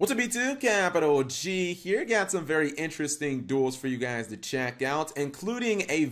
What's up, B2? Capital G here. Got some very interesting duels for you guys to check out, including a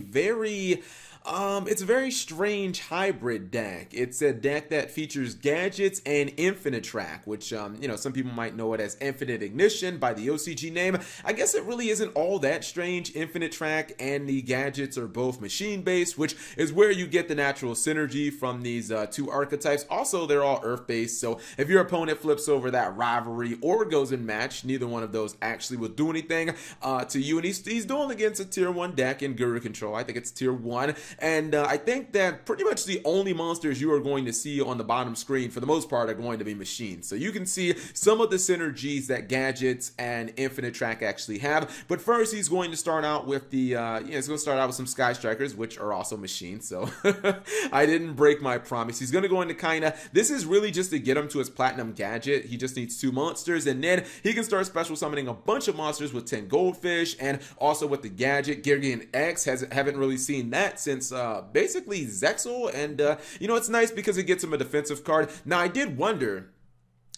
it's a very strange hybrid deck. It's a deck that features gadgets and infinite track, which, some people might know it as Infinite Ignition by the OCG name. I guess it really isn't all that strange. Infinite track and the gadgets are both machine-based, which is where you get the natural synergy from these two archetypes. Also, they're all earth-based, so if your opponent flips over that rivalry or goes in match, neither one of those actually will do anything to you. And he's dueling against a tier 1 deck in Guru Control. I think it's tier 1. And I think that pretty much the only monsters you are going to see on the bottom screen, for the most part, are going to be machines. So you can see some of the synergies that gadgets and infinite track actually have. But first, he's going to start out with he's going to start out with some Sky Strikers, which are also machines. So I didn't break my promise. He's going to go into this is really just to get him to his platinum gadget. He just needs 2 monsters, and then he can start special summoning a bunch of monsters with 10 goldfish, and also with the gadget. Girgian X haven't really seen that since basically Zexal, and it's nice because it gets him a defensive card. Now, I did wonder,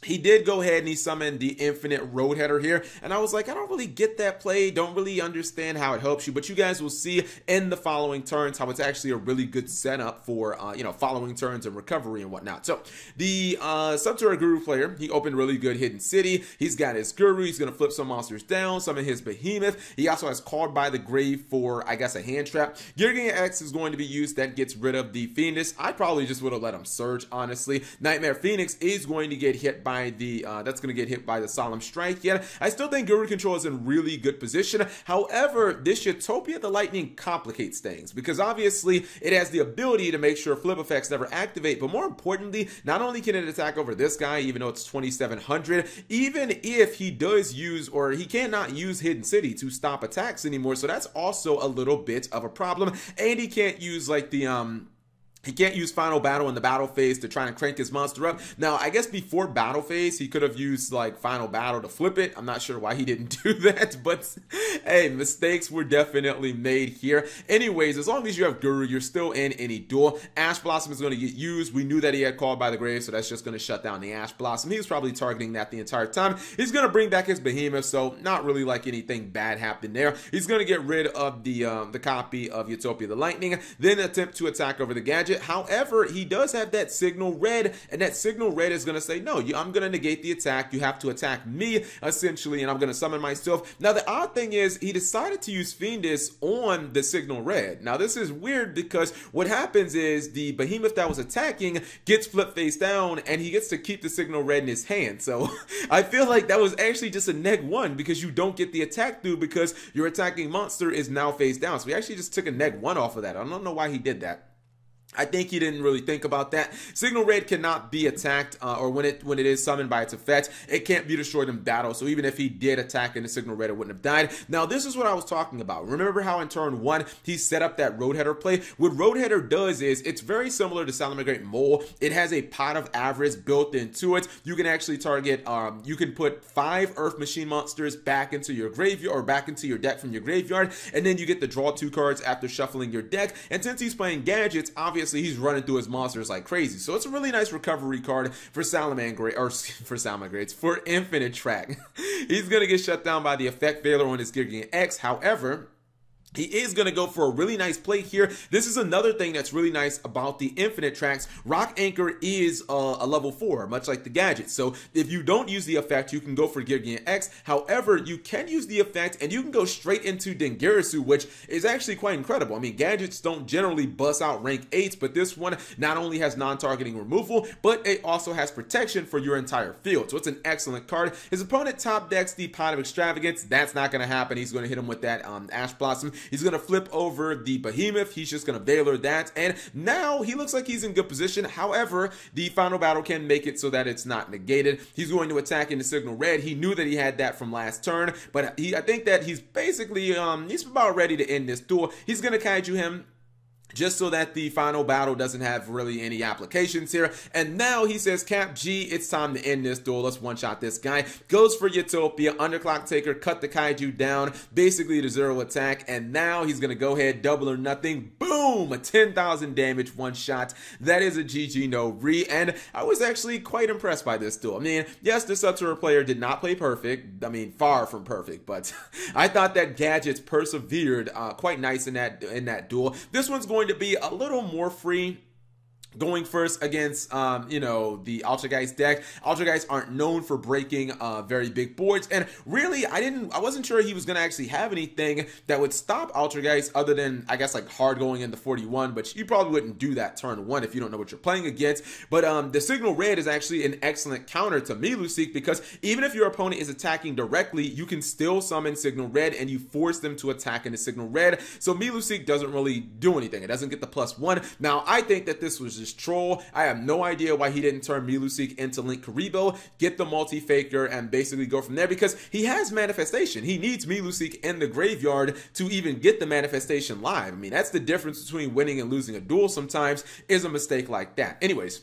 he did go ahead and he summoned the Infinite Roadheader here, and I was like, I don't really get that play, don't really understand how it helps you, but you guys will see in the following turns how it's actually a really good setup for, following turns and recovery and whatnot. So, the Subterra Guru player, he opened really good Hidden City. He's got his Guru, he's going to flip some monsters down, summon his Behemoth. He also has Called by the Grave for, I guess, a hand trap. Girgian X is going to be used, that gets rid of the Fiendus. I probably just would have let him surge, honestly. Nightmare Phoenix is going to get hit by the Solemn Strike. Yet I still think Guru Control is in really good position. However, this Utopia the Lightning complicates things, because obviously it has the ability to make sure flip effects never activate, but more importantly, not only can it attack over this guy, even though it's 2700, even if he does use, or he cannot use Hidden City to stop attacks anymore, so that's also a little bit of a problem. And he can't use he can't use Final Battle in the battle phase to try and crank his monster up. Now, I guess before battle phase, he could have used Final Battle to flip it. I'm not sure why he didn't do that, but hey, mistakes were definitely made here. Anyways, as long as you have Guru, you're still in any duel. Ash Blossom is going to get used. We knew that he had Called by the Grave, so that's just going to shut down the Ash Blossom. He was probably targeting that the entire time. He's going to bring back his Behemoth, so not really anything bad happened there. He's going to get rid of the copy of Utopia the Lightning, then attempt to attack over the gadget. However, he does have that Signal Red, and that Signal Red is going to say, no, I'm going to negate the attack. You have to attack me, essentially, and I'm going to summon myself. Now, the odd thing is, he decided to use Fiendus on the Signal Red. Now, this is weird, because what happens is the Behemoth that was attacking gets flipped face down, and he gets to keep the Signal Red in his hand. So, I feel like that was actually just a -1, because you don't get the attack through, because your attacking monster is now face down. So, he actually just took a -1 off of that. I don't know why he did that. I think he didn't really think about that. Signal Red cannot be attacked, or when it is summoned by its effect, it can't be destroyed in battle. So even if he did attack in the Signal Red, it wouldn't have died. Now, this is what I was talking about. Remember how in turn 1, he set up that Roadheader play? What Roadheader does is, it's very similar to Salamangreat Mole. It has a Pot of Avarice built into it. You can actually target, you can put 5 Earth Machine monsters back into your graveyard, or back into your deck from your graveyard, and then you get to draw 2 cards after shuffling your deck. And since he's playing gadgets, obviously he's running through his monsters like crazy. So it's a really nice recovery card for for Infinite Track. He's going to get shut down by the Effect Veiler on his Girgian X. However, he is going to go for a really nice play here. This is another thing that's really nice about the Infinite Tracks. Rock Anchor is a level 4, much like the gadget. So if you don't use the effect, you can go for Girgian X. However, you can use the effect and you can go straight into Dengarisu, which is actually quite incredible. I mean, gadgets don't generally bust out rank 8s, but this one not only has non-targeting removal, but it also has protection for your entire field. So it's an excellent card. His opponent top decks the Pot of Extravagance. That's not going to happen. He's going to hit him with that Ash Blossom. He's going to flip over the Behemoth. He's just going to Veiler that. And now he looks like he's in good position. However, the Final Battle can make it so that it's not negated. He's going to attack into Signal Red. He knew that he had that from last turn. But I think that he's basically, he's about ready to end this duel. He's going to kaiju him. just so that the final battle doesn't have really any applications here. And now he says, Cap G, it's time to end this duel. Let's one-shot this guy. Goes for Utopia, Underclock Taker, cut the Kaiju down, basically to 0 attack. And now he's going to go ahead, double or nothing. Boom! A 10,000 damage one-shot. That is a GG no re. And I was actually quite impressed by this duel. I mean, yes, the Sub-Zero player did not play perfect. I mean, far from perfect. But I thought that Gadgets persevered quite nice in that duel. This one's going to be a little more free. Going first against, you know, the Altergeist deck. Altergeist aren't known for breaking very big boards, and really, I wasn't sure he was going to actually have anything that would stop Altergeist other than, I guess, like hard going into 41, but you probably wouldn't do that turn 1 if you don't know what you're playing against. But the Signal Red is actually an excellent counter to Miluseek, because even if your opponent is attacking directly, you can still summon Signal Red and you force them to attack into Signal Red, so Miluseek doesn't really do anything. It doesn't get the +1. Now, I think that this was just troll. I have no idea why he didn't turn Miluseek into Linkuriboh, get the multi-faker, and basically go from there, because he has manifestation. He needs Miluseek in the graveyard to even get the manifestation live. I mean, that's the difference between winning and losing a duel sometimes, is a mistake like that. Anyways,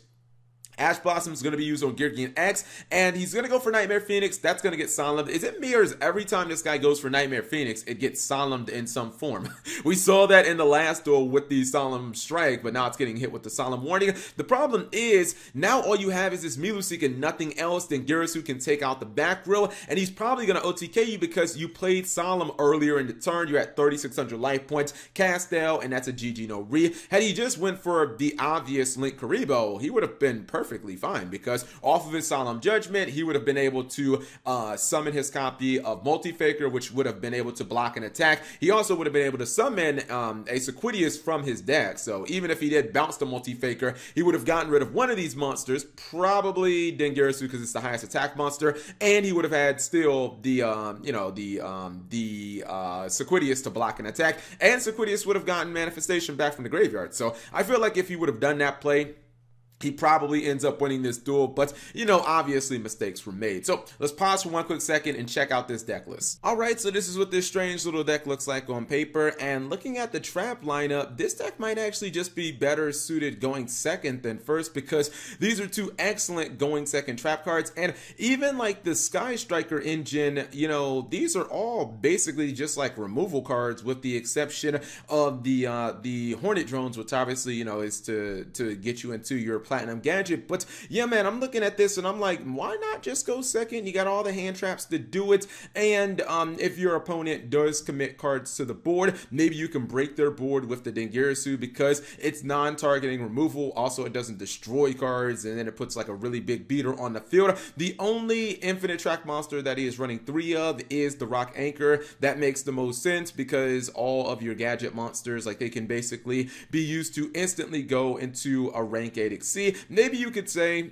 Ash Blossom is going to be used on Gigan X, and he's going to go for Nightmare Phoenix. That's going to get solemned. Is it me, or is every time this guy goes for Nightmare Phoenix, it gets solemned in some form? We saw that in the last duel with the Solemn Strike, but now it's getting hit with the Solemn Warning. The problem is, now all you have is this Miluseek and nothing else. Then Girasoo can take out the back row, and he's probably going to OTK you because you played Solemn earlier in the turn. You're at 3,600 life points. Castel, and that's a GG no re. Had he just went for the obvious Linkuriboh, he would have been perfectly fine, because off of his Solemn Judgment, he would have been able to summon his copy of Multi-Faker, which would have been able to block an attack. He also would have been able to summon a Sequidius from his deck, so even if he did bounce the Multi-Faker, he would have gotten rid of one of these monsters, probably Dengarasu because it's the highest attack monster, and he would have had still the, you know, the Sequidius to block an attack, and Sequidius would have gotten manifestation back from the graveyard. So I feel like if he would have done that play, he probably ends up winning this duel, but, you know, obviously mistakes were made. So let's pause for one quick second and check out this deck list. All right, so this is what this strange little deck looks like on paper, and looking at the trap lineup, this deck might actually just be better suited going second than first, because these are two excellent going second trap cards, and even like the Sky Striker engine, you know, these are all basically just like removal cards, with the exception of the Hornet Drones, which obviously, you know, is to get you into your Platinum Gadget. But yeah, man, I'm looking at this and I'm like, why not just go second? You got all the hand traps to do it, and if your opponent does commit cards to the board, maybe you can break their board with the Dengarasu, because it's non-targeting removal. Also, it doesn't destroy cards, and then it puts like a really big beater on the field. The only infinite track monster that he is running 3 of is the Rock Anchor. That makes the most sense, because all of your gadget monsters, like, they can basically be used to instantly go into a rank 8 Exceed. Maybe you could say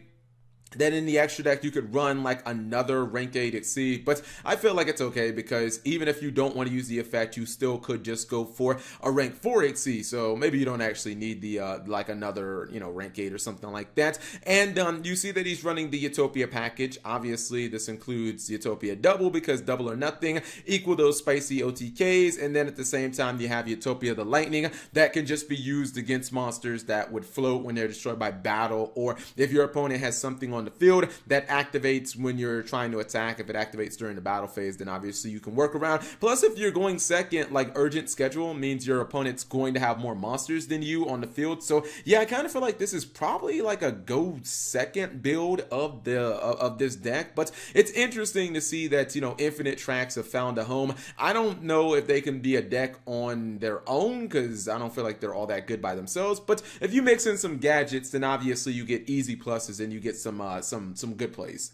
then in the extra deck you could run like another rank 8 Exceed, but I feel like it's okay, because even if you don't want to use the effect, you still could just go for a rank 4 Exceed, so maybe you don't actually need the like another, you know, rank 8 or something like that. And you see that he's running the Utopia package. Obviously this includes Utopia Double, because double or nothing equal those spicy OTKs, and then at the same time you have Utopia the Lightning that can just be used against monsters that would float when they're destroyed by battle, or if your opponent has something on the field that activates when you're trying to attack. If it activates during the battle phase, then obviously you can work around. Plus, if you're going second, like, urgent schedule means your opponent's going to have more monsters than you on the field. So yeah, I kind of feel like this is probably like a go second build of this deck. But it's interesting to see that, you know, infinite tracks have found a home. I don't know if they can be a deck on their own, because I don't feel like they're all that good by themselves. But if you mix in some gadgets, then obviously you get easy pluses and you get some good plays.